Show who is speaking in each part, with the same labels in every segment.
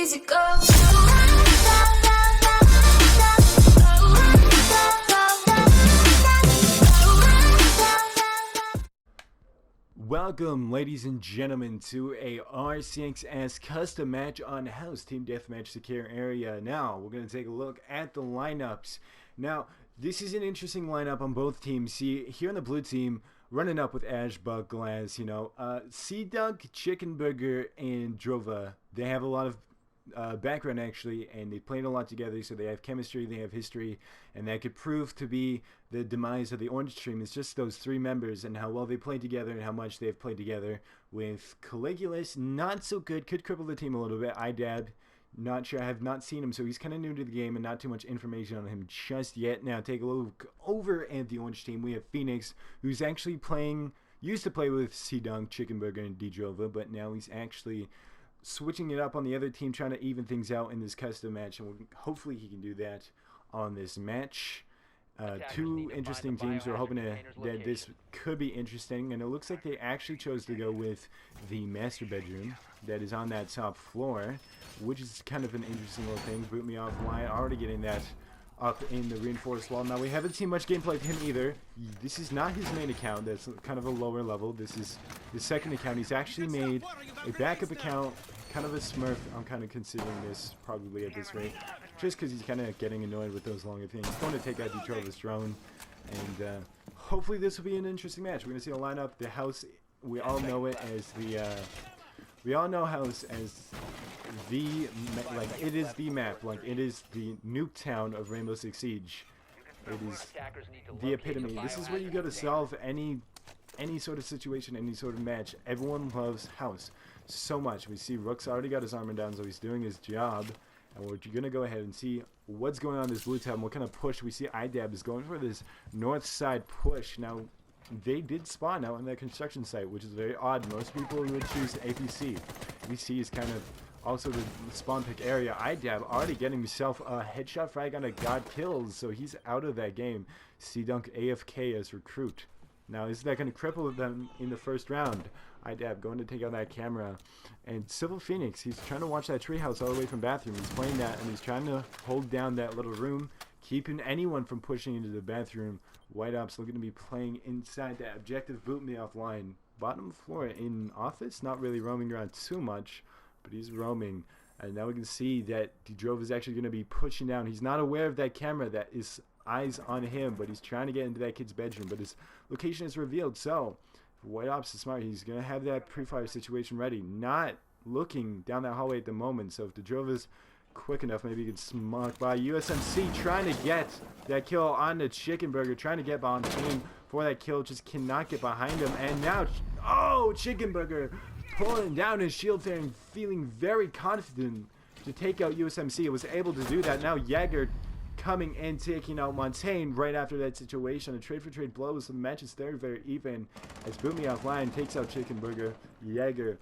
Speaker 1: easy go.
Speaker 2: Welcome, ladies and gentlemen, to a RCXS custom match on House Team Deathmatch Secure Area. Now, we're going to take a look at the lineups. Now, this is an interesting lineup on both teams. See, here on the blue team, running up with Ash, Buck, Glass, C-Dunk, Chicken Burger, and Drova. They have a lot of background, actually, and they played a lot together, so they have chemistry, they have history, and that could prove to be the demise of the Orange Team. It's just those three members and how well they play together and how much they've played together. With Caligulus, not so good, could cripple the team a little bit. IDAB, not sure, I have not seen him, so he's kind of new to the game and not too much information on him just yet. Now, take a look over at the Orange Team. We have Phoenix, who's actually used to play with C-Dunk, Chicken Burger, and D-Drova, but now he's actually switching it up on the other team, trying to even things out in this custom match, and hopefully he can do that on this match. Two interesting teams. We're hoping that this could be interesting, and it looks like they actually chose to go with the master bedroom that is on that top floor, which is kind of an interesting little thing. Boot me offline, already getting that up in the reinforced wall. Now, we haven't seen much gameplay of him either. This is not his main account. That's kind of a lower level. This is his second account. He's actually made a backup account, kind of a smurf. I'm kind of considering this probably at this rate, just because he's kind of getting annoyed with those longer things. He's going to take out Detroit's drone, and hopefully this will be an interesting match. We're going to see a lineup. The house, we all know it as the we all know House as the, like, it is the map, like, it is the nuke town of Rainbow Six Siege. It is the epitome. This is where you go to solve any sort of situation, any sort of match. Everyone loves House so much. We see Rook's already got his armor down, so he's doing his job. And we're going to go ahead and see what's going on in this blue town, what kind of push. We see IDAB is going for this north side push. Now, they did spawn out on that construction site, which is very odd. Most people would choose APC. APC is kind of also the spawn pick area. IDAB already getting himself a headshot frag on a God Kills, so he's out of that game. C-Dunk AFK as recruit. Now, is that going to cripple them in the first round? IDAB going to take out that camera. And Civil Phoenix, he's trying to watch that treehouse all the way from bathroom. He's playing that, and he's trying to hold down that little room, keeping anyone from pushing into the bathroom. White Ops looking to be playing inside that objective. Boot me offline. Bottom floor in office, not really roaming around too much, but he's roaming. And now we can see that D-Drove is actually going to be pushing down. He's not aware of that camera that is eyes on him, but he's trying to get into that kid's bedroom, but his location is revealed. So if White Ops is smart, he's going to have that pre-fire situation ready, not looking down that hallway at the moment. So if D-Drove is quick enough, maybe he can smoke by. USMC trying to get that kill on the Chicken Burger, trying to get behind team for that kill, just cannot get behind him. And now, oh, Chicken Burger pulling down his shield there and feeling very confident to take out USMC. It was able to do that. Now Jaeger coming and taking out Montaigne right after that situation. A trade for trade blows. The match is very, very even as Boot Me Offline takes out Chicken Burger. Jaeger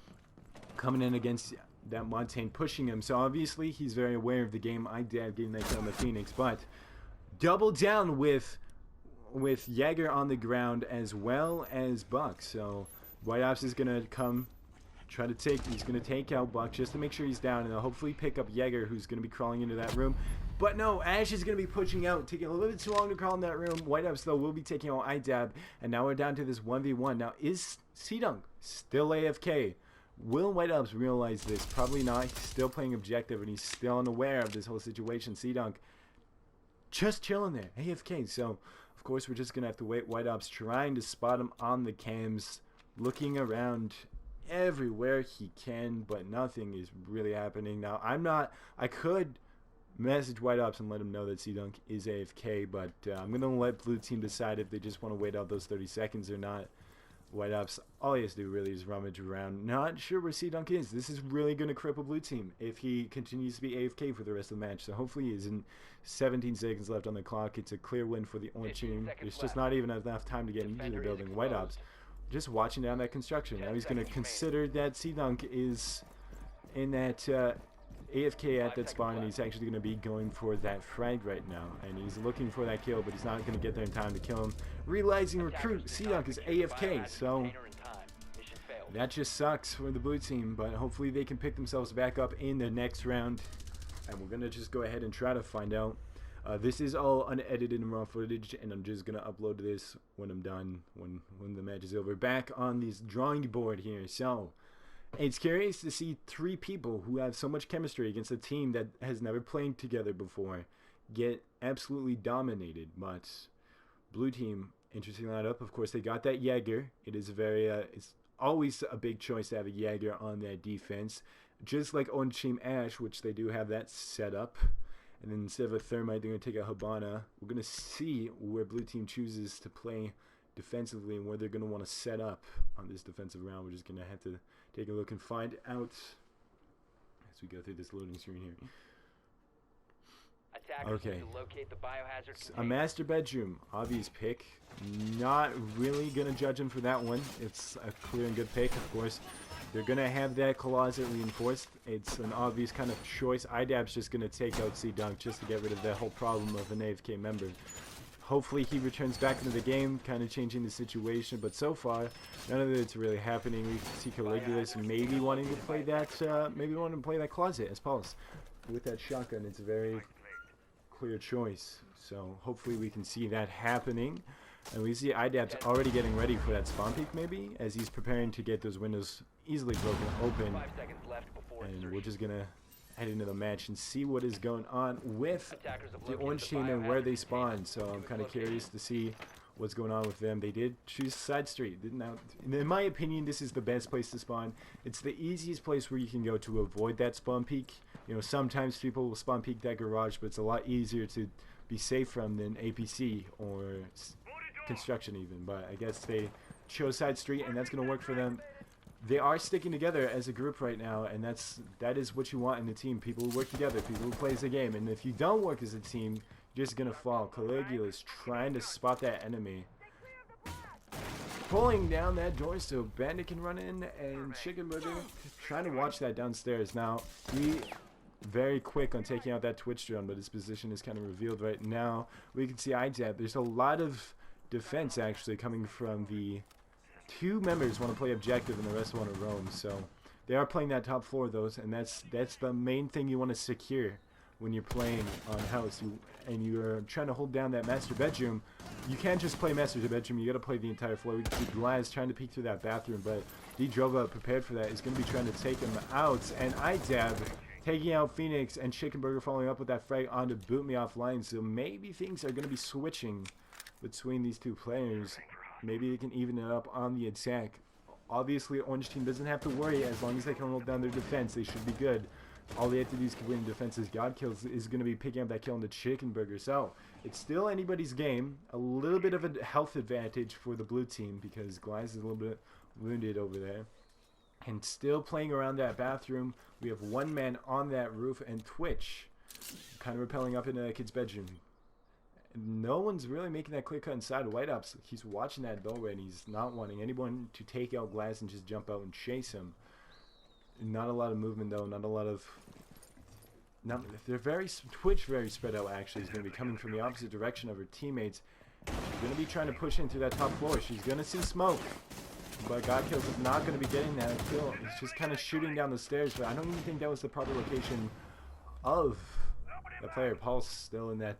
Speaker 2: coming in against that Montaigne, pushing him. So obviously he's very aware of the game. IDAB getting that kill on the Phoenix, but double down with Jaeger on the ground as well as Buck. So White Ops is gonna come try to he's gonna take out Buck just to make sure he's down, and they'll hopefully pick up Jaeger, who's gonna be crawling into that room. But no, Ash is gonna be pushing out, taking a little bit too long to crawl in that room. White Ops though will be taking out IDAB, and now we're down to this 1v1. Now, is C-Dunk still AFK? Will White Ops realize this? Probably not. He's still playing objective, and he's still unaware of this whole situation. C-Dunk just chilling there, AFK. So, of course, we're just going to have to wait. White Ops trying to spot him on the cams, looking around everywhere he can, but nothing is really happening. Now, I could message White Ops and let him know that C-Dunk is AFK, but I'm going to let Blue Team decide if they just want to wait out those 30 seconds or not. White Ops, all he has to do really is rummage around. Not sure where C-Dunk is. This is really going to cripple Blue Team if he continues to be AFK for the rest of the match. So hopefully he isn't. 17 seconds left on the clock. It's a clear win for the Orange Team. There's just not even enough time to get into the building. White Ops just watching down that construction. Now he's going to consider that C-Dunk is in that AFK at that spawn, and he's actually going to be going for that frag right now, and he's looking for that kill, but he's not going to get there in time to kill him. Realizing recruit C-Dunk is AFK, so That just sucks for the blue team, but hopefully they can pick themselves back up in the next round. And we're going to just go ahead and try to find out. This is all unedited and raw footage, and I'm just going to upload this when I'm done, when the match is over. Back on this drawing board here. So, it's curious to see three people who have so much chemistry against a team that has never played together before get absolutely dominated. But blue team, interesting lineup. Of course, they got that Jaeger. It is very, it's always a big choice to have a Jaeger on that defense. Just like Orange Team Ash, which they do have that set up. And then instead of a Thermite, they're going to take a Hibana. We're going to see where blue team chooses to play defensively and where they're going to want to set up on this defensive round. We're just going to have to take a look and find out as we go through this loading screen here. Okay, a master bedroom, obvious pick. Not really going to judge him for that one. It's a clear and good pick, of course. They're going to have that closet reinforced. It's an obvious kind of choice. IDAB's just going to take out C-Dunk just to get rid of that whole problem of an AFK member. Hopefully he returns back into the game, kind of changing the situation. But so far, none of it's really happening. We see Caligulus maybe wanting to play that closet as Pulse. With that shotgun, it's a very clear choice. So hopefully we can see that happening. And we see IDAP's already getting ready for that spawn peek maybe, as he's preparing to get those windows easily broken open. And we're just going to head into the match and see what is going on with the Orange team and where they spawn. So I'm kind of curious to see what's going on with them. They did choose side street. Now, in my opinion, this is the best place to spawn. It's the easiest place where you can go to avoid that spawn peek. You know, sometimes people will spawn peek that garage, but it's a lot easier to be safe from than APC or construction even. But I guess they chose side street, and that's going to work for them. They are sticking together as a group right now, and that is what you want in a team. People who work together, people who plays the game. And if you don't work as a team, you're just going to fall. Caligula's trying to spot that enemy. Pulling down that door so Bandit can run in, and Chicken Burger trying to watch that downstairs. Now, he very quick on taking out that Twitch drone, but his position is kind of revealed right now. We can see IJAP. There's a lot of defense actually coming from the two members want to play objective and the rest want to roam. So they are playing that top floor though, and that's the main thing you want to secure when you're playing on house. And you're trying to hold down that master bedroom. You can't just play master bedroom, you got to play the entire floor. We see Glaz trying to peek through that bathroom, but D-Drova prepared for that is going to be trying to take him out. And IDAB taking out Phoenix, and Chicken Burger following up with that frag onto Boot Me Offline. So maybe things are going to be switching between these two players. Maybe they can even it up on the attack. Obviously, Orange Team doesn't have to worry as long as they can hold down their defense. They should be good. All they have to do is complete defenses. God Kills is going to be picking up that kill on the Chicken Burger. So it's still anybody's game. A little bit of a health advantage for the blue team because Glyze is a little bit wounded over there. And still playing around that bathroom. We have one man on that roof, and Twitch kind of rappelling up into that kid's bedroom. No one's really making that clear cut inside. White Ops, he's watching that doorway and he's not wanting anyone to take out Glass and just jump out and chase him. Not a lot of movement though, not a lot of... they're Twitch very spread out actually. Is going to be coming from the opposite direction of her teammates. She's going to be trying to push into that top floor. She's going to see smoke. But God Kills is not going to be getting that kill. He's just kind of shooting down the stairs, but I don't even think that was the proper location of the player. Paul's still in that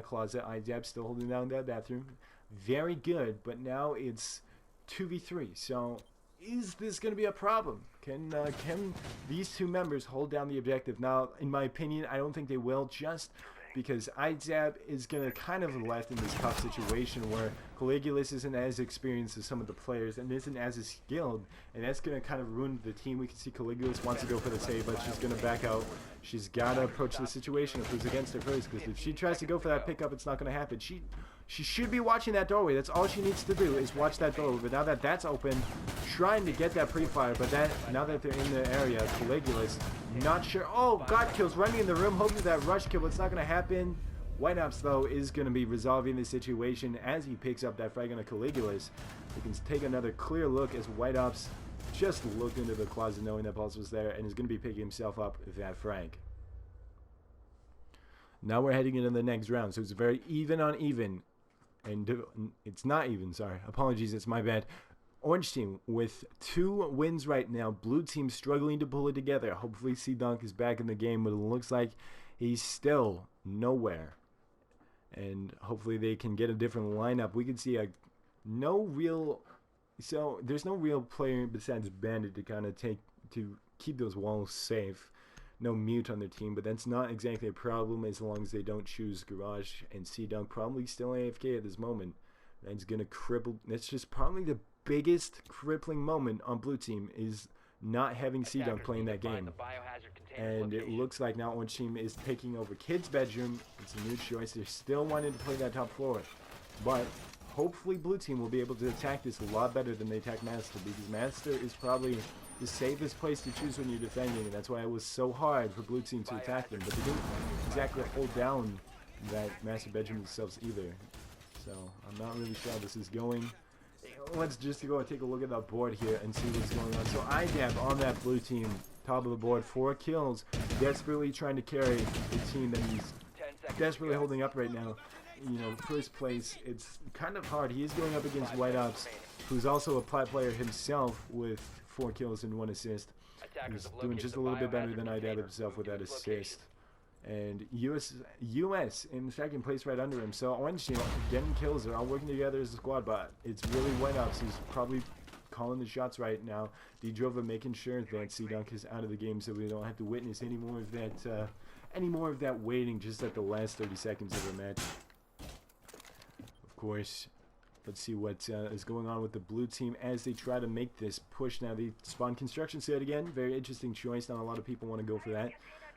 Speaker 2: closet. IDAB still holding down that bathroom. Very good, but now it's 2v3. So is this going to be a problem? Can these two members hold down the objective? Now, in my opinion, I don't think they will, just because IDAB is going to kind of left in this tough situation where Caligulus isn't as experienced as some of the players and isn't as skilled, and that's going to kind of ruin the team. We can see Caligulus wants to go for the save, but she's going to back out. She's got to approach the situation if who's against her first, because if she tries to go for that pickup, it's not going to happen. She should be watching that doorway. That's all she needs to do is watch that doorway. But now that that's open, trying to get that pre-fire, but now that they're in the area, Caligulus, not sure. Oh, God Kills running in the room, hoping that rush kill, but it's not going to happen. White Ops, though, is going to be resolving the situation as he picks up that frag on a Caligulus. We can take another clear look as White Ops just looked into the closet knowing that Pulse was there and is going to be picking himself up with that frag. Now we're heading into the next round, so it's very even on even. And it's not even, sorry. Apologies, it's my bad. Orange team with 2 wins right now. Blue team struggling to pull it together. Hopefully C-Dunk is back in the game, but it looks like he's still nowhere. And hopefully they can get a different lineup. We can see there's no real player besides Bandit to kind of keep those walls safe. No Mute on their team, but that's not exactly a problem as long as they don't choose Garage. And C-Dunk probably still AFK at this moment. That's gonna cripple. That's just probably the biggest crippling moment on Blue team is not having C-Dunk playing that game. And it looks like now Orange team is taking over Kid's bedroom. It's a new choice. They're still wanting to play that top floor, but hopefully Blue team will be able to attack this a lot better than they attack Master, because Master is probably the safest place to choose when you're defending, and that's why it was so hard for Blue team to attack them. But they didn't exactly hold down that Master bedroom themselves either. So I'm not really sure how this is going. Let's just go and take a look at that board here and see what's going on. So IDAB on that Blue team, top of the board, 4 kills, desperately trying to carry the team that he's desperately holding up right now. You know, first place, it's kind of hard. He is going up against White Ops, who's also a plat player himself with 4 kills and 1 assist. He's doing just a little bit better than IDAB himself with that assist. And US in second place right under him. So Orange team getting kills. They're all working together as a squad, but it's really White Ops who's probably calling the shots right now. D-Drova making sure that C-Dunk is out of the game so we don't have to witness any more of that waiting just at the last 30 seconds of the match. Of course, let's see what is going on with the Blue team as they try to make this push. Now they spawn construction set again. Very interesting choice. Not a lot of people want to go for that.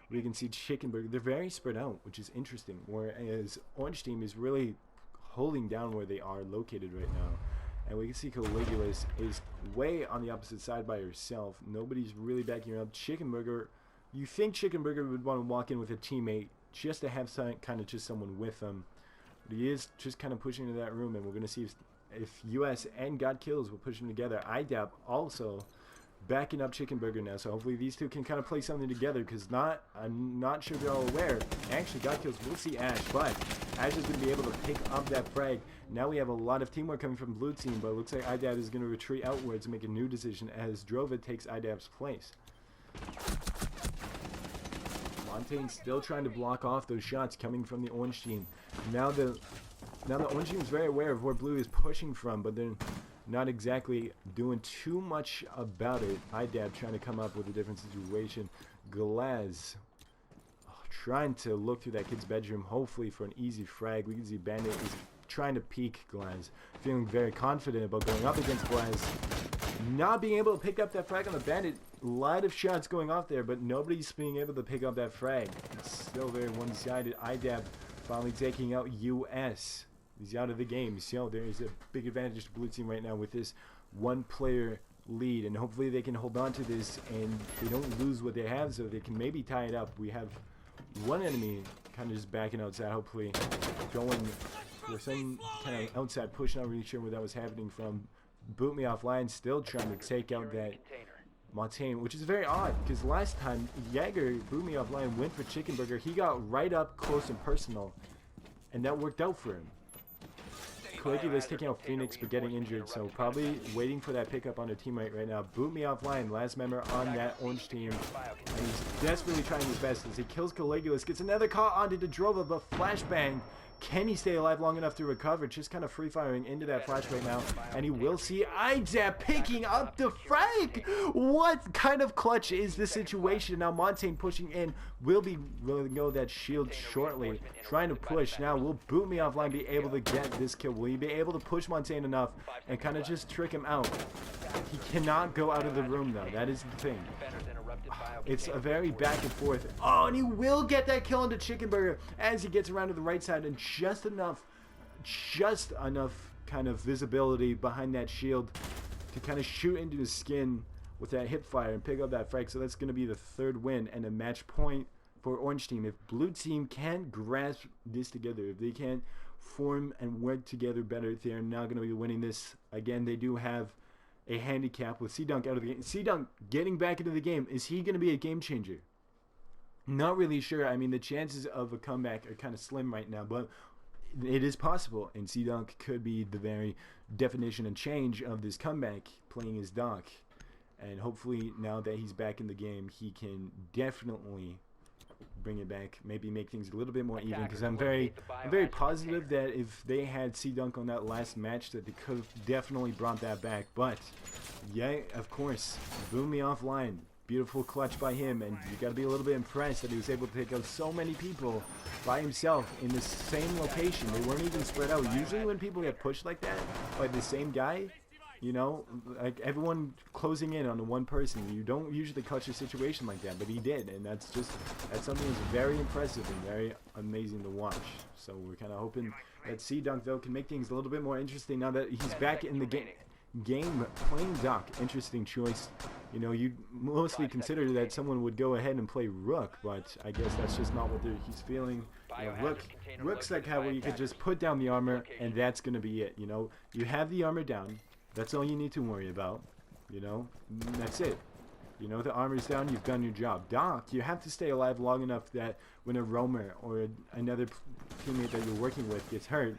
Speaker 2: We can see Chicken Burger. They're very spread out, which is interesting. Whereas Orange team is really holding down where they are located right now. And we can see Caligulus is way on the opposite side by herself. Nobody's really backing her up. Chicken Burger, you think Chicken Burger would want to walk in with a teammate just to have kind of just someone with them. But he is just kind of pushing into that room, and we're going to see if US and God Kills will push them together. IDAP also backing up Chicken Burger now, so hopefully these two can kind of play something together, because I'm not sure they're all aware. Actually, God Kills will see Ash, but Ash is going to be able to pick up that frag. Now we have a lot of teamwork coming from Blue team, but it looks like IDAB is going to retreat outwards and make a new decision as Drova takes IDAB's place. Montaigne still trying to block off those shots coming from the Orange team. Now the Orange team is very aware of where Blue is pushing from, but they're not exactly doing too much about it. IDAB trying to come up with a different situation. Glaz trying to look through that kid's bedroom, hopefully for an easy frag. We can see Bandit is trying to peek Glaz, feeling very confident about going up against Glaz. Not being able to pick up that frag on the Bandit. A lot of shots going off there, but nobody's being able to pick up that frag. It's still very one-sided. IDAB finally taking out US. He's out of the game. So there is a big advantage to Blue team right now with this 1-player lead, and hopefully they can hold on to this and they don't lose what they have, so they can maybe tie it up. We have one enemy kind of just backing outside, hopefully going for some kind of outside push. Not really sure where that was happening from. Boot Me Offline still trying to take out that Montaigne, which is very odd because last time Jaeger Boot Me Offline went for Chicken Burger. He got right up close and personal, and that worked out for him. Caligula is taking out Phoenix but getting injured, so probably waiting for that pickup on a teammate right now. Boot Me Offline, last member on that Orange team, and he's desperately trying his best as he kills Caligula. Gets another call onto Drova, but flashbang. Can he stay alive long enough to recover? Just kind of free firing into that flash right now, and he will see IDAB picking up the frag. What kind of clutch is this situation? Now Montaigne pushing in, will be rolling go that shield shortly, trying to push. Now will Boot Me Offline be able to get this kill? Will he be able to push Montaigne enough and kind of just trick him out? He cannot go out of the room though. That is the thing. It's a very back and forth. Oh, and he will get that kill into Chicken Burger as he gets around to the right side, and just enough kind of visibility behind that shield to kind of shoot into his skin with that hip fire and pick up that frag. So that's going to be the 3rd win and a match point for Orange team. If Blue team can grasp this together, if they can form and work together better, they're now going to be winning this. Again, they do have a handicap with C-Dunk out of the game. C-Dunk getting back into the game. Is he going to be a game changer? Not really sure. I mean, the chances of a comeback are kind of slim right now, but it is possible, and C-Dunk could be the very definition and change of this comeback, playing as Doc. And hopefully, now that he's back in the game, he can definitely bring it back, maybe make things a little bit more even, because I'm very positive that if they had C-Dunk on that last match, that they could have definitely brought that back. But yeah, of course, boom me offline. Beautiful clutch by him, and you got to be a little bit impressed that he was able to take out so many people by himself in the same location. They weren't even spread out. Usually when people get pushed like that by the same guy, you know, like everyone closing in on the one person, you don't usually clutch a situation like that, but he did, and that's something that's very impressive and very amazing to watch. So we're kind of hoping that C-Dunk, though, can make things a little bit more interesting now that he's back in the game playing Doc. Interesting choice. You know, you'd mostly consider that someone would go ahead and play Rook, but I guess that's just not what he's feeling. You know, Rook's like how you could just put down the armor and that's going to be it. You know, you have the armor down. That's all you need to worry about. You know, that's it. You know, the armor's down, you've done your job. Doc, you have to stay alive long enough that when a roamer or another teammate that you're working with gets hurt,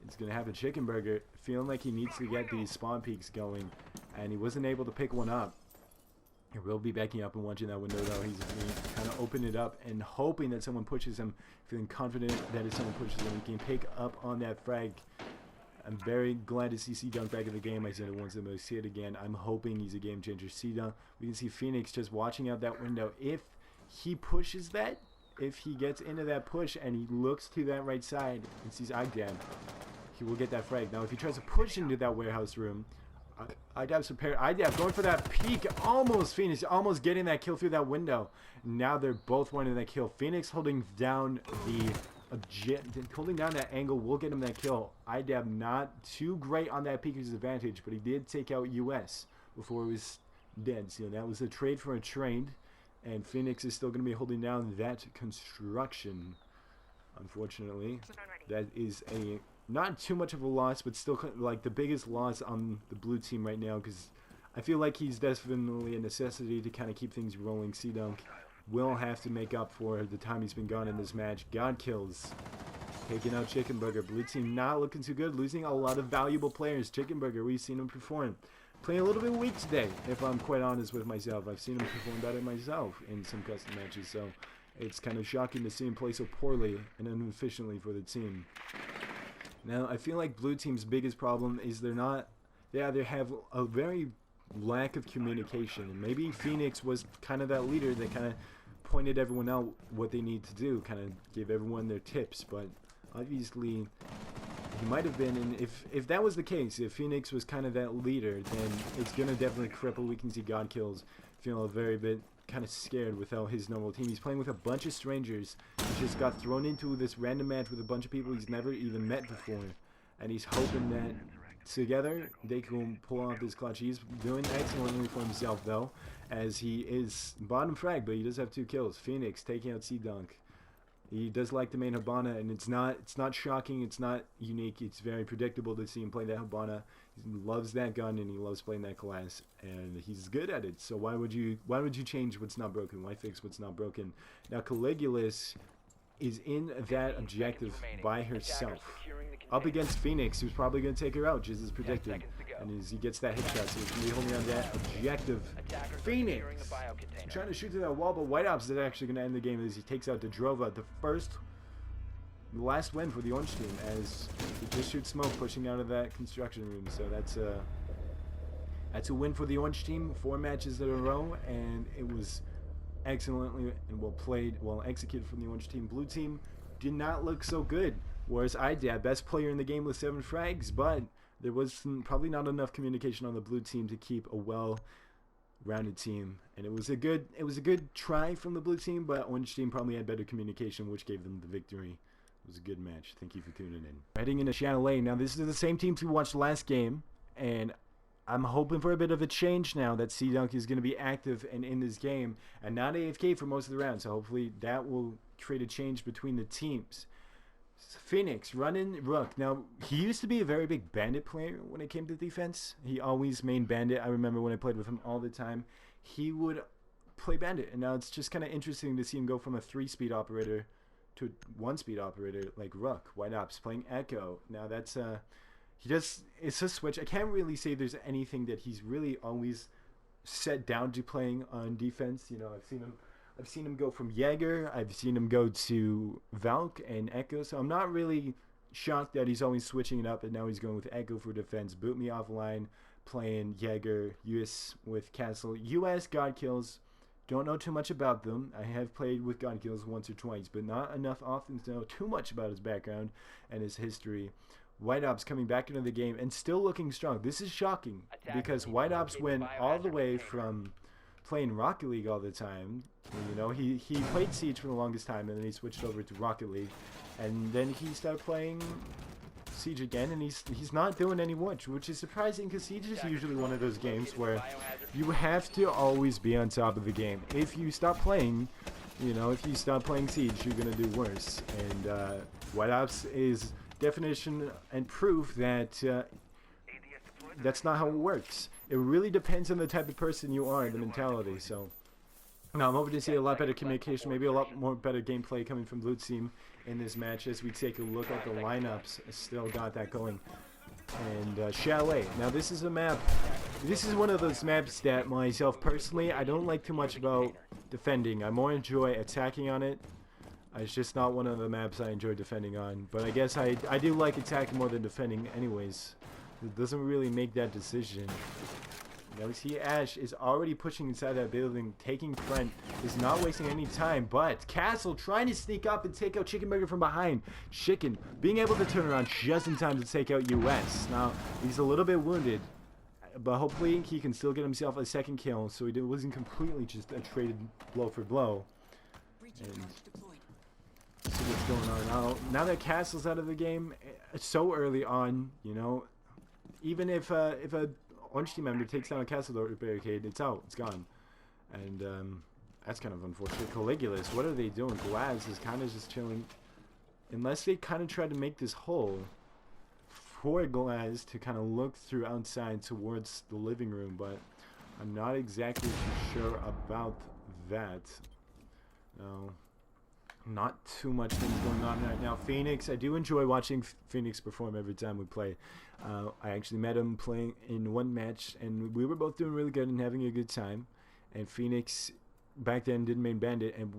Speaker 2: it's going to have a chicken burger, feeling like he needs to get these spawn peaks going, and he wasn't able to pick one up. He will be backing up and watching that window, though. He's going to kind of open it up and hoping that someone pushes him, feeling confident that if someone pushes him, he can pick up on that frag. I'm very glad to see C-Dunk back in the game. I said it once, I'm going to see it again. I'm hoping he's a game changer. C-Dunk, we can see Phoenix just watching out that window. If he pushes that, if he gets into that push and he looks to that right side and sees Agdab, he will get that frag. Now, if he tries to push into that warehouse room, Idab's prepared. Idab going for that peek. Almost Phoenix, almost getting that kill through that window. Now they're both wanting that kill. Phoenix holding down holding down that angle will get him that kill. Idab not too great on that peeker's advantage, but he did take out US before he was dead. So that was a trade for a trade, and Phoenix is still going to be holding down that construction. Unfortunately, that is a not too much of a loss, but still like the biggest loss on the blue team right now, because I feel like he's definitely a necessity to kind of keep things rolling. C-Dunk will have to make up for the time he's been gone in this match. God kills, taking out Chicken Burger. Blue team not looking too good, losing a lot of valuable players. Chicken Burger, we've seen him perform. Playing a little bit weak today, if I'm quite honest with myself. I've seen him perform better myself in some custom matches, so it's kind of shocking to see him play so poorly and inefficiently for the team. Now, I feel like blue team's biggest problem is they have a very lack of communication. And maybe Phoenix was kind of that leader that kind of pointed everyone out what they need to do, kind of gave everyone their tips. But obviously, he might have been, and if that was the case, if Phoenix was kind of that leader, then it's going to definitely cripple. We can see God kills feeling a very bit kind of scared without his normal team. He's playing with a bunch of strangers. He just got thrown into this random match with a bunch of people he's never even met before, and he's hoping that together they can pull off this clutch. He's doing excellently for himself, though, as he is bottom frag, but he does have 2 kills. Phoenix taking out C-Dunk. He does like the main Hibana, and it's not shocking, it's not unique, it's very predictable to see him play that Hibana. He loves that gun and he loves playing that class, and he's good at it. So why would you change what's not broken? Why fix what's not broken? Now Caligulus is in that objective by herself, up against Phoenix, who's probably going to take her out, just as predicted. And as he gets that headshot, so he's going to be holding on that objective. Phoenix trying to shoot through that wall, but White Ops is actually going to end the game as he takes out Dedrova, the last win for the Orange team, as he just shoots smoke pushing out of that construction room. So that's a win for the Orange team, 4 matches in a row, and it was excellently and well executed from the Orange team. Blue team did not look so good, whereas Idab, best player in the game with 7 frags, but there was probably not enough communication on the blue team to keep a well-rounded team, and it was a good try from the blue team, but Orange team probably had better communication, which gave them the victory. It was a good match. Thank you for tuning in. Heading into Chalet. Now, this is the same team we watched last game, and I'm hoping for a bit of a change now that C-Dunk is going to be active and in this game and not AFK for most of the round. So hopefully that will create a change between the teams. Phoenix running Rook. Now, he used to be a very big bandit player when it came to defense. He always main bandit. I remember when I played with him all the time, he would play bandit. And now it's just kind of interesting to see him go from a 3-speed operator to one-speed operator like Rook. White Ops playing Echo. Now that's it's a switch. I can't really say there's anything that he's really always set down to playing on defense. You know, I've seen him go from Jaeger, I've seen him go to Valk and Echo, so I'm not really shocked that he's always switching it up, and now he's going with Echo for defense. Boot me offline, playing Jaeger, US with Castle. US God Kills, don't know too much about them. I have played with God Kills once or twice, but not enough often to know too much about his background and his history. White Ops coming back into the game and still looking strong. This is shocking because White Ops went all the way from playing Rocket League all the time. You know, he played Siege for the longest time, and then he switched over to Rocket League, and then he started playing Siege again, and he's not doing any much, which is surprising because Siege is usually one of those games where you have to always be on top of the game. If you stop playing, you know, if you stop playing Siege, you're gonna do worse. And White Ops is definition and proof that that's not how it works. It really depends on the type of person you are and the mentality. So now I'm hoping to see a lot better communication, maybe a lot more better gameplay coming from Blue Team in this match as we take a look at the lineups. Still got that going. And Chalet. Now this is a map. This is one of those maps that myself personally I don't like too much about defending. I more enjoy attacking on it. It's just not one of the maps I enjoy defending on. But I guess I do like attacking more than defending anyways. It doesn't really make that decision. Now we see Ash is already pushing inside that building, taking front, is not wasting any time, but Castle trying to sneak up and take out Chicken Burger from behind. Chicken being able to turn around just in time to take out US. Now, he's a little bit wounded, but hopefully he can still get himself a second kill, so he wasn't completely just a traded blow for blow. And see what's going on now that Castle's out of the game so early on. You know, even if a Orange Team member takes down a Castle barricade, it's out, it's gone. And that's kind of unfortunate. Caligulus, what are they doing? Glaz is kind of just chilling, unless they kind of try to make this hole for Glaz to kind of look through outside towards the living room, but I'm not exactly too sure about that. No, not too much things going on right now. Phoenix, I do enjoy watching Phoenix perform every time we play. I actually met him playing in one match, and we were both doing really good and having a good time. And Phoenix back then did main Bandit, and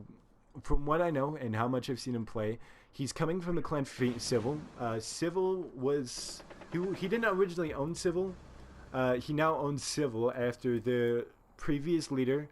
Speaker 2: from what I know and how much I've seen him play, he's coming from the clan Civil. Civil was he didn't originally own Civil. He now owns Civil after the previous leader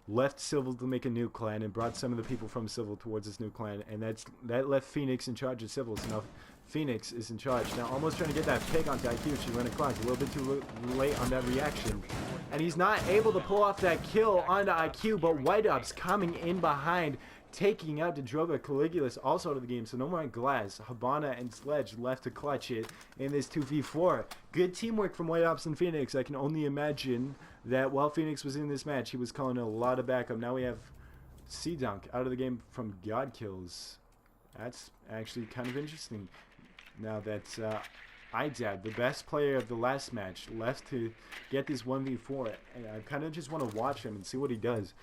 Speaker 2: left Civil to make a new clan and brought some of the people from Civil towards this new clan, and that left Phoenix in charge of Civil. So now Phoenix is in charge. Now almost trying to get that pick onto IQ. She ran a clock a little bit too late on that reaction, and he's not able to pull off that kill onto IQ, but White Ops coming in behind, taking out Droga. Caligulus also out of the game, so no more Glass. Habana and Sledge left to clutch it in this 2v4. Good teamwork from White Ops and Phoenix. I can only imagine that while Phoenix was in this match, he was calling a lot of backup. Now we have C-Dunk out of the game from God Kills. That's actually kind of interesting. Now that IDAB, the best player of the last match, left to get this 1v4, and I kind of just want to watch him and see what he does.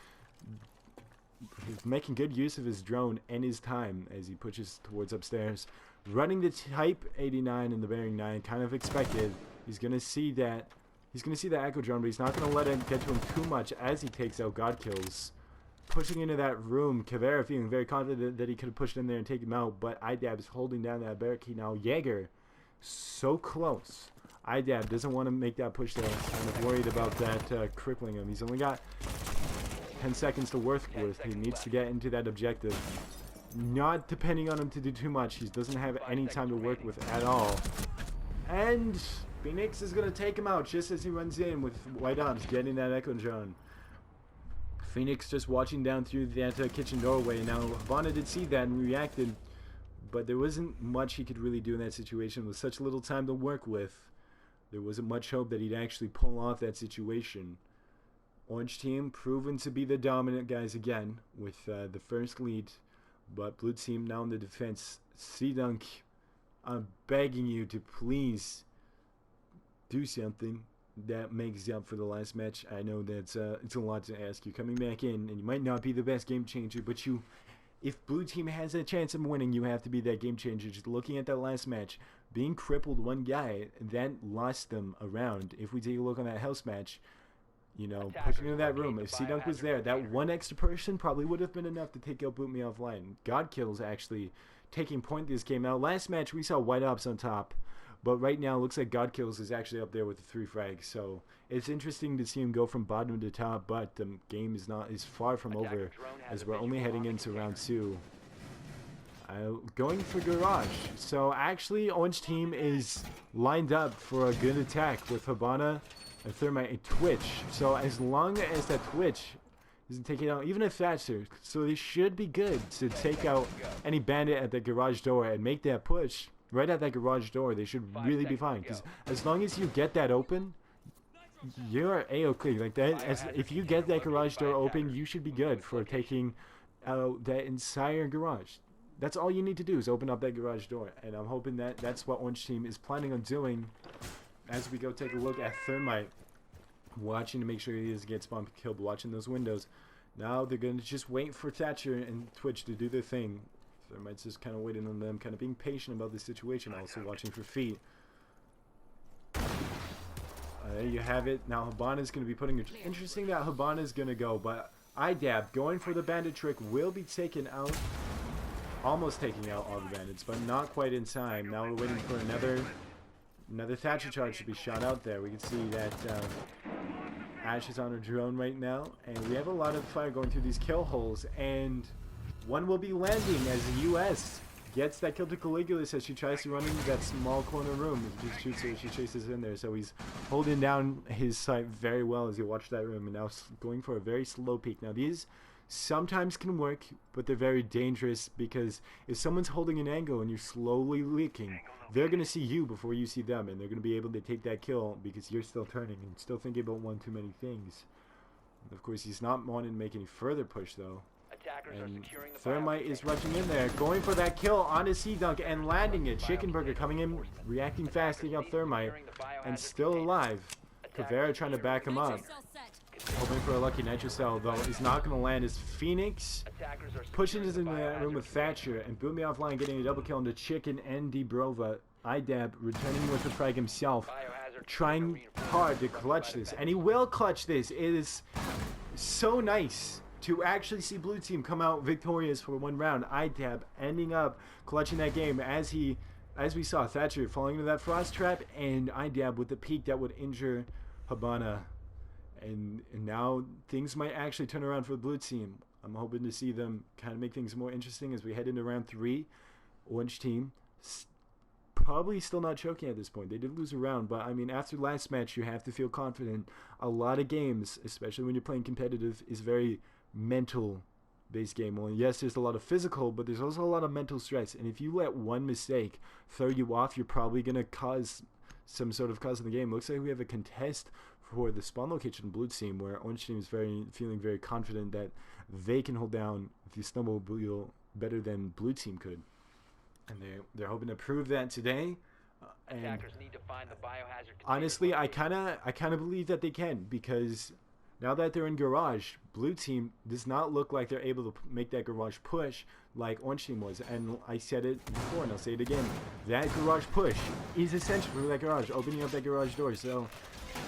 Speaker 2: He's making good use of his drone and his time as he pushes towards upstairs. Running the Type 89 and the Bearing 9, kind of expected. He's going to see that. He's going to see the Echo drone, but he's not going to let it get to him too much as he takes out God Kills. Pushing into that room, Caveira feeling very confident that he could have pushed in there and taken him out, but IDAB is holding down that barricade now. Jaeger, so close. IDAB doesn't want to make that push there. Kind of worried about that crippling him. He's only got 10 seconds to work with. He needs to get into that objective. Not depending on him to do too much. He doesn't have any time to work with at all. And Phoenix is going to take him out just as he runs in with White Ops getting that Echo drone. Phoenix just watching down through that kitchen doorway. Now, Habana did see that and reacted, but there wasn't much he could really do in that situation. With such little time to work with, there wasn't much hope that he'd actually pull off that situation. Orange Team proven to be the dominant guys again with the first lead, but Blue Team now in the defense. C-Dunk, I'm begging you to please do something that makes up for the last match. I know that it's a lot to ask. You're coming back in, and you might not be the best game changer, but if blue team has a chance of winning, you have to be that game changer. Just looking at that last match, being crippled one guy, that lost them a round. If we take a look on that house match, you know, pushing into that room, if C-Dunk was there, that one extra person probably would have been enough to take out Boot Me Offline. God Kills actually taking point this game. Now, last match we saw White Ops on top, but right now it looks like God Kills is actually up there with the 3 frags. So it's interesting to see him go from bottom to top, but the game is far from over as we're only heading into round 2. Going for Garage. So actually, Orange team is lined up for a good attack with Hibana, a Thermite, and Twitch. So as long as that Twitch isn't taking out even a Thatcher, so they should be good to take out any bandit at the garage door and make that push right at that garage door. They should really be fine, because as long as you get that open, you're a-okay. Like that, if you get that garage door open, you should be good for taking out that entire garage. That's all you need to do is open up that garage door, and I'm hoping that that's what Orange team is planning on doing. As we go take a look at Thermite, watching to make sure he doesn't get spawn killed, watching those windows. Now they're going to just wait for Thatcher and Twitch to do their thing. Thermite's just kind of waiting on them, kind of being patient about the situation, also watching for feet. There you have it. Now Hibana's going to be putting it. Interesting that Hibana's going to go, but IDAB going for the bandit trick will be taken out. Almost taking out all the bandits, but not quite in time. Now we're waiting for another Thatcher charge to be shot out there. We can see that Ash is on her drone right now, and we have a lot of fire going through these kill holes, and one will be landing as the US gets that kill to Caligulus as she tries to run into that small corner room. He just shoots her as she chases in there, so he's holding down his sight very well as you watch that room, and now going for a very slow peek. Now these sometimes can work, but they're very dangerous, because if someone's holding an angle and you're slowly leaking, they're going to see you before you see them, and they're going to be able to take that kill because you're still turning and still thinking about one too many things. Of course, he's not wanting to make any further push, though. And Thermite is rushing in there, going for that kill on his C-Dunk and landing it. Chicken Burger coming in, reacting fast, taking out Thermite, and still alive. Caveira trying to back him up. Hoping for a lucky Nitro Cell, though, is not going to land as Phoenix pushes into that room with Thatcher, and Boot Me Offline getting a double kill into Chicken and Debrova. IDAB returning with the frag himself, trying hard to clutch this, and he will clutch this. It is so nice to actually see blue team come out victorious for one round. IDAB ending up clutching that game as we saw Thatcher falling into that frost trap, and IDAB with the peak that would injure Hibana. And now things might actually turn around for the blue team. I'm hoping to see them kind of make things more interesting as we head into round 3. Orange team probably still not choking at this point. They did lose a round, but I mean, after last match, you have to feel confident. A lot of games, especially when you're playing competitive, is very mental based game. Well, yes, there's a lot of physical, but there's also a lot of mental stress. And if you let one mistake throw you off, you're probably going to cause some sort of cause in the game. Looks like we have a contest for the spawn location blue team, where Orange team is feeling very confident that they can hold down the snowmobile better than blue team could, and they're hoping to prove that today. And honestly, I kind of believe that they can, because now that they're in garage, blue team does not look like they're able to make that garage push like Orange team was. And I said it before and I'll say it again, that garage push is essential for that garage, opening up that garage door. So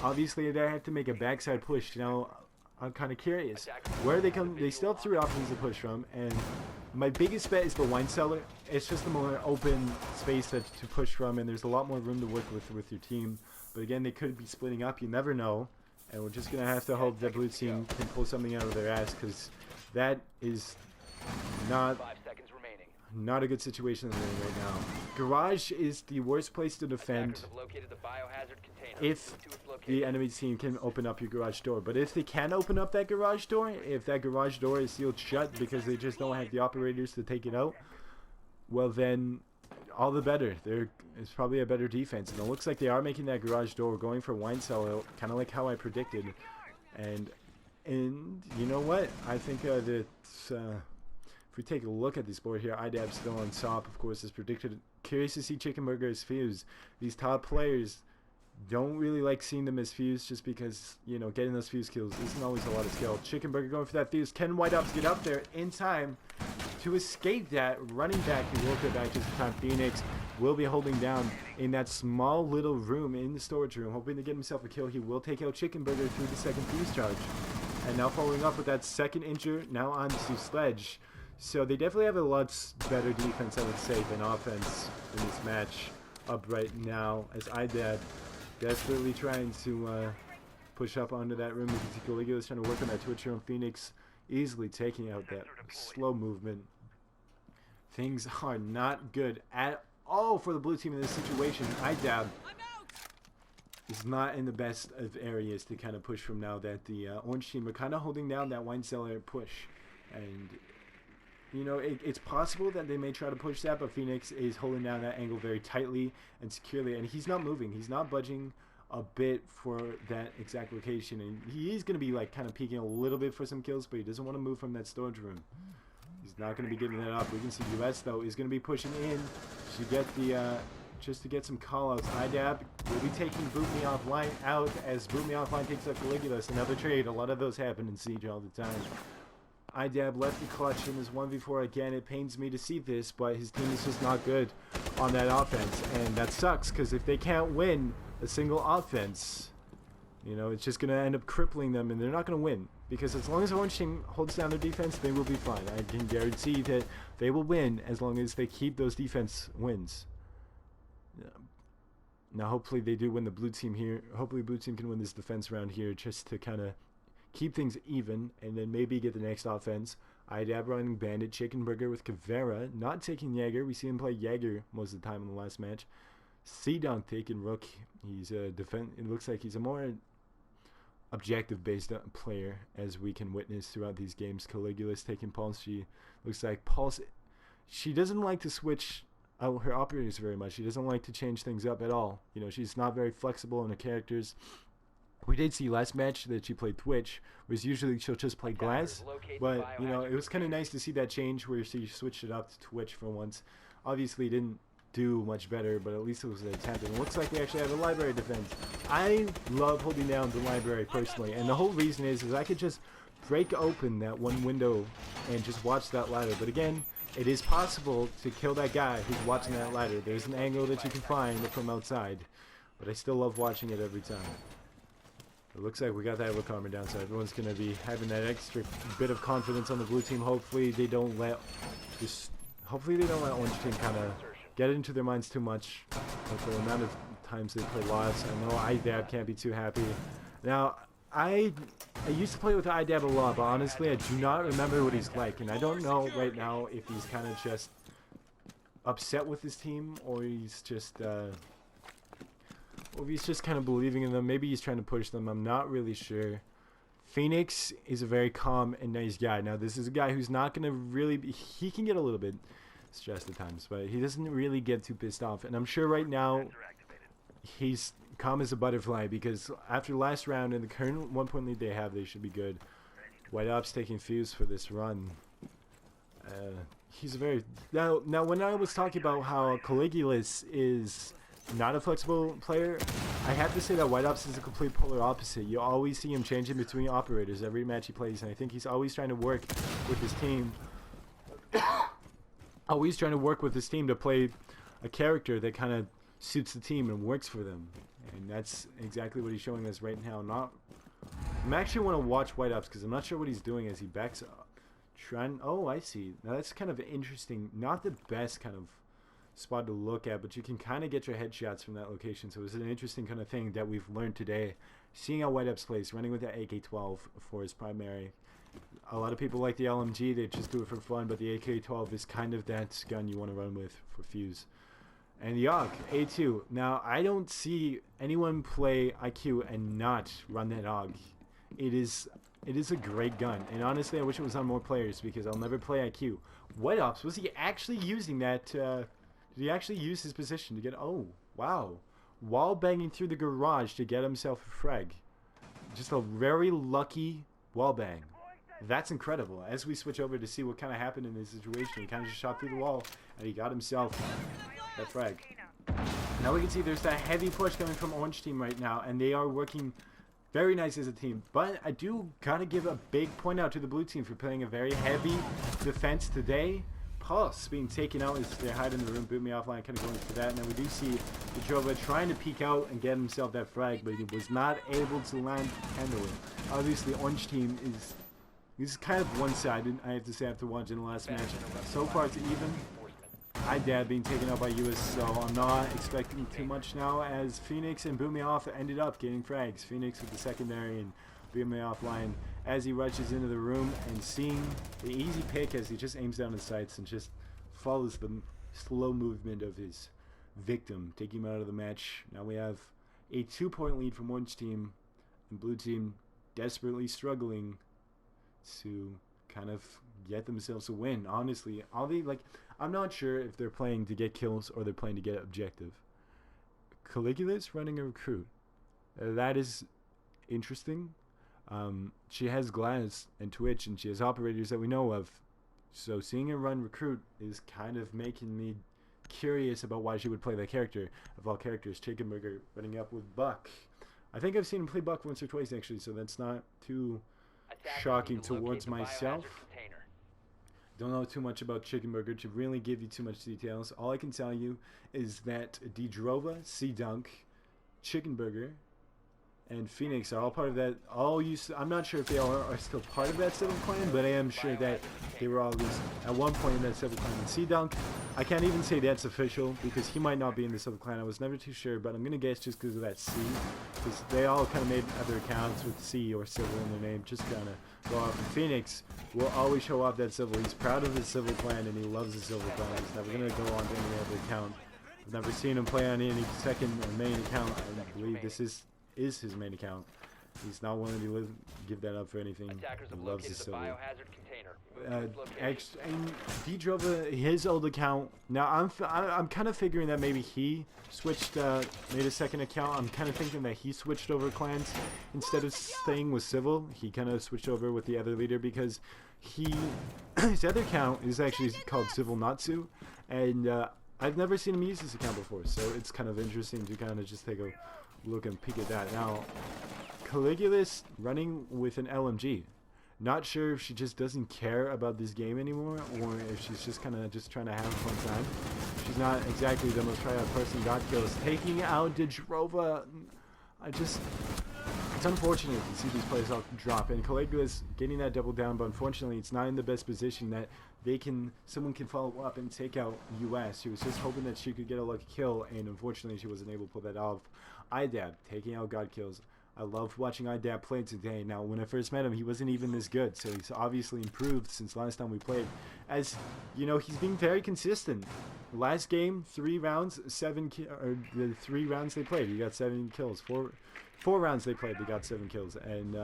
Speaker 2: obviously they have to make a backside push. Now I'm kind of curious where they come. They still have 3 options to push from, and my biggest bet is the wine cellar. It's just a more open space to push from, and there's a lot more room to work with your team. But again, they could be splitting up, you never know, and we're just gonna have to hope that blue team can pull something out of their ass, because that is not a good situation they're in right now. Garage is the worst place to defend if the enemy team can open up your garage door. But if they can open up that garage door, if that garage door is sealed shut because they just don't have the operators to take it out, well then all the better. There is probably a better defense, and it looks like they are making that garage door, going for wine cellar, kind of like how I predicted. And you know what? I think that if we take a look at this board here, IDAB still on top, of course, as predicted. Curious to see Chicken Burger as Fuse. These top players don't really like seeing them as Fuse, just because, you know, getting those Fuse kills isn't always a lot of skill. Chicken Burger going for that Fuse. Can White Ops get up there in time? to escape that. Running back, he will go back just in time. Phoenix will be holding down in that small little room in the storage room, hoping to get himself a kill. He will take out Chicken Burger through the second fuse charge. And now following up with that second injure, now on to Sledge. So they definitely have a lot better defense, I would say, than offense in this match up right now, as IDAB desperately trying to push up onto that room. You can see Caligula's trying to work on that Twitcher, and Phoenix easily taking out that slow movement. Things are not good at all for the blue team in this situation. IDAB is not in the best of areas to kind of push from now that the orange team are kind of holding down that wine cellar push. And, you know, it's possible that they may try to push that, but Phoenix is holding down that angle very tightly and securely. And he's not moving. He's not budging a bit for that exact location. And he is going to be, like, kind of peeking a little bit for some kills, but he doesn't want to move from that storage room. He's not going to be giving that up. We can see US, though, is going to be pushing in to get the... just to get some callouts. IDAB will be taking Boot Me Offline out as Boot Me Offline takes out Caligula. Another trade. A lot of those happen in Siege all the time. IDAB left the clutch in his 1v4 again. It pains me to see this, but his team is just not good on that offense. And that sucks, because if they can't win a single offense, you know, it's just going to end up crippling them, and they're not going to win. Because as long as the orange team holds down their defense, they will be fine. I can guarantee that they will win as long as they keep those defense wins. Now hopefully they do win the blue team here. Hopefully blue team can win this defense round here just to kind of keep things even and then maybe get the next offense. IDAB running Bandit, Chicken Burger with Caveira, not taking Jaeger. We see him play Jaeger most of the time in the last match. C-Dunk taking Rook. He's a it looks like he's a more objective based player, as we can witness throughout these games. Caligula's taking Pulse. She looks like Pulse, she doesn't like to switch her operators very much. She doesn't like to change things up at all. You know, she's not very flexible in her characters. We did see last match that she played Twitch, whereas usually she'll just play Glass. But, you know, it was kind of nice to see that change where she switched it up to Twitch for once. Obviously didn't do much better, but at least it was an attempt. And it looks like we actually have a library defense. I love holding down the library personally, and the whole reason is I could just break open that one window and just watch that ladder. But again, it is possible to kill that guy who's watching that ladder. There's an angle that you can find from outside, but I still love watching it every time. It looks like we got that look armor down, so everyone's going to be having that extra bit of confidence on the blue team. Hopefully they don't let orange team kind of get into their minds too much. With the amount of times they play lots, I know IDAB can't be too happy. Now, I used to play with IDAB a lot, but honestly, I do not remember what he's like, and I don't know right now if he's kind of just upset with his team, or he's just kind of believing in them. Maybe he's trying to push them. I'm not really sure. Phoenix is a very calm and nice guy. Now, this is a guy who's not going to really be... He can get a little bit stressed at times, but he doesn't really get too pissed off. And I'm sure right now he's calm as a butterfly, because after last round and the current 1-point lead they have, they should be good. White Ops taking Fuse for this run. He's a very... Now, when I was talking about how Caligulus is not a flexible player, I have to say that White Ops is a complete polar opposite. You always see him changing between operators every match he plays, and I think he's always trying to work with his team. Always trying to work with his team to play a character that kind of suits the team and works for them. And that's exactly what he's showing us right now. I'm actually want to watch White Ops because I'm not sure what he's doing as he backs up. Oh, I see. Now that's kind of interesting. Not the best kind of spot to look at, but you can kind of get your headshots from that location. So it's an interesting kind of thing that we've learned today. Seeing how White Ops plays, running with that AK-12 for his primary. A lot of people like the LMG, they just do it for fun, but the AK-12 is kind of that gun you want to run with for Fuse. And the AUG, A2. Now, I don't see anyone play IQ and not run that AUG. It is a great gun, and honestly, I wish it was on more players because I'll never play IQ. White Ops, was he actually using that? Did he actually use his position to get? Oh, wow! Wall banging through the garage to get himself a frag. Just a very lucky wall bang. That's incredible. As we switch over to see what kind of happened in this situation, he kind of just shot through the wall and he got himself that frag. Now we can see there's that heavy push coming from Orange Team right now, and they are working very nice as a team. But I do gotta give a big point out to the Blue Team for playing a very heavy defense today. Pulse being taken out as they hide in the room. Boot me offline, kind of going for that. And then we do see Dejova trying to peek out and get himself that frag, but he was not able to land handily. Obviously, Orange team is kind of one-sided, I have to say, after watching the last match. So far, it's even. IDAB being taken out by US, so I'm not expecting too much now, as Phoenix and Boot Me Off ended up getting frags. Phoenix with the secondary and Boot Me Offline as he rushes into the room and seeing the easy pick as he just aims down his sights and just follows the slow movement of his victim, taking him out of the match. Now we have a 2-point lead from Orange team, and Blue team desperately struggling to kind of get themselves a win. Honestly, I'm not sure if they're playing to get kills or they're playing to get objective. Caligula's running a recruit. That is interesting. She has Glass and Twitch, and she has operators that we know of. So seeing her run recruit is kind of making me curious about why she would play that character. Of all characters, Chickenburger running up with Buck. I think I've seen him play Buck once or twice actually, so that's not too shocking towards myself. Don't know too much about Chickenburger to really give you too much details. All I can tell you is that Dejova, C-Dunk, Chickenburger, and Phoenix are all part of that. I'm not sure if they all are still part of that Civil Clan, but I am sure that they were all at least at one point in that Civil Clan. And C-Dunk, I can't even say that's official because he might not be in the Civil Clan. I was never too sure, but I'm going to guess just because of that C. Because they all kind of made other accounts with C or Civil in their name, just kind of go off. And Phoenix will always show off that Civil. He's proud of his Civil Clan and he loves his Civil Clan. He's never going to go on to any other account. I've never seen him play on any second or main account. I believe this is his main account. He's not willing to give that up for anything. He loves his Civil. And Dejova, his old account. Now I'm kind of figuring that maybe he switched, made a second account. I'm kind of thinking that he switched over clans instead of staying with Civil. He kind of switched over with the other leader because his other account is actually called Civil Natsu, and I've never seen him use this account before, so it's kind of interesting to kind of just take a look and peek at that. Now, Caligula's running with an LMG. Not sure if she just doesn't care about this game anymore, or if she's just kind of just trying to have a fun time. She's not exactly the most try-out person. Got kills, taking out Dejova. It's unfortunate to see these players all drop, and Caligula's getting that double down, but unfortunately, it's not in the best position that someone can follow up and take out US. She was just hoping that she could get a lucky kill, and unfortunately, she wasn't able to pull that off. IDAB taking out God kills. I loved watching IDAB play today. Now, when I first met him, he wasn't even this good, so he's obviously improved since last time we played. As you know, he's being very consistent. Last game, 3 rounds, the 3 rounds they played, he got 7 kills. Four rounds they played, they got 7 kills, and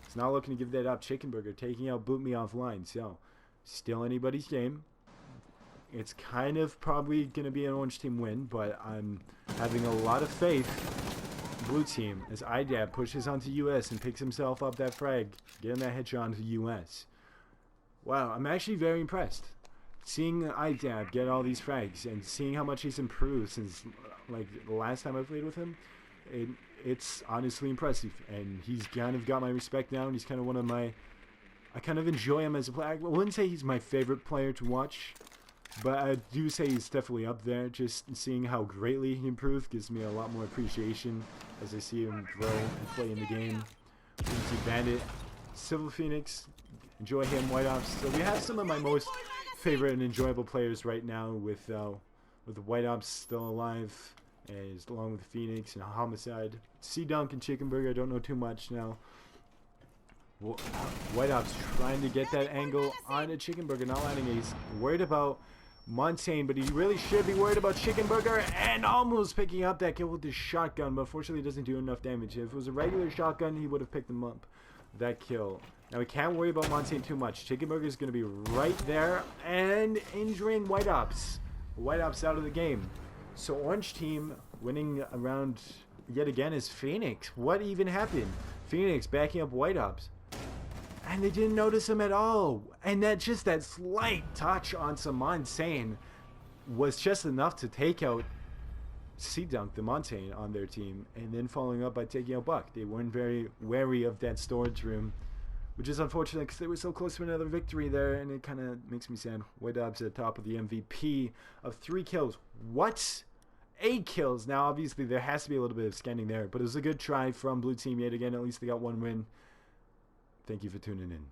Speaker 2: he's not looking to give that up. Chickenburger taking out Boot Me Offline. So, still anybody's game. It's kind of probably going to be an Orange team win, but I'm having a lot of faith Blue team as IDAB pushes onto US and picks himself up that frag, getting that headshot onto US. Wow, I'm actually very impressed. Seeing IDAB get all these frags and seeing how much he's improved since like the last time I played with him, it's honestly impressive. And he's kind of got my respect now, and he's kind of one of my... I kind of enjoy him as a player. I wouldn't say he's my favorite player to watch, but I do say he's definitely up there. Just seeing how greatly he improved gives me a lot more appreciation as I see him grow and play in the game. BT Bandit, Civil Phoenix, enjoy him, White Ops. So we have some of my most favorite and enjoyable players right now with White Ops still alive, as along with Phoenix and Homicide. C-Dunk and Chickenburger, I don't know too much now. White Ops trying to get that angle on a Chickenburger, not landing. He's worried about Montaigne, but he really should be worried about Chickenburger, and almost picking up that kill with his shotgun, but unfortunately it doesn't do enough damage. If it was a regular shotgun, he would have picked him up, that kill. Now we can't worry about Montaigne too much. Chickenburger is going to be right there and injuring White Ops. White Ops out of the game. So Orange team winning around yet again is Phoenix. What even happened? Phoenix backing up White Ops. And they didn't notice him at all. And that slight touch on some Montaigne was just enough to take out C-Dunk, the Montaigne, on their team. And then following up by taking out Buck. They weren't very wary of that storage room which is unfortunate because they were so close to another victory there, and it kind of makes me sad. Y-Dubs at the top of the MVP of 3 kills. What? 8 kills. Now, obviously, there has to be a little bit of scanning there, but it was a good try from Blue Team yet again. At least they got 1 win. Thank you for tuning in.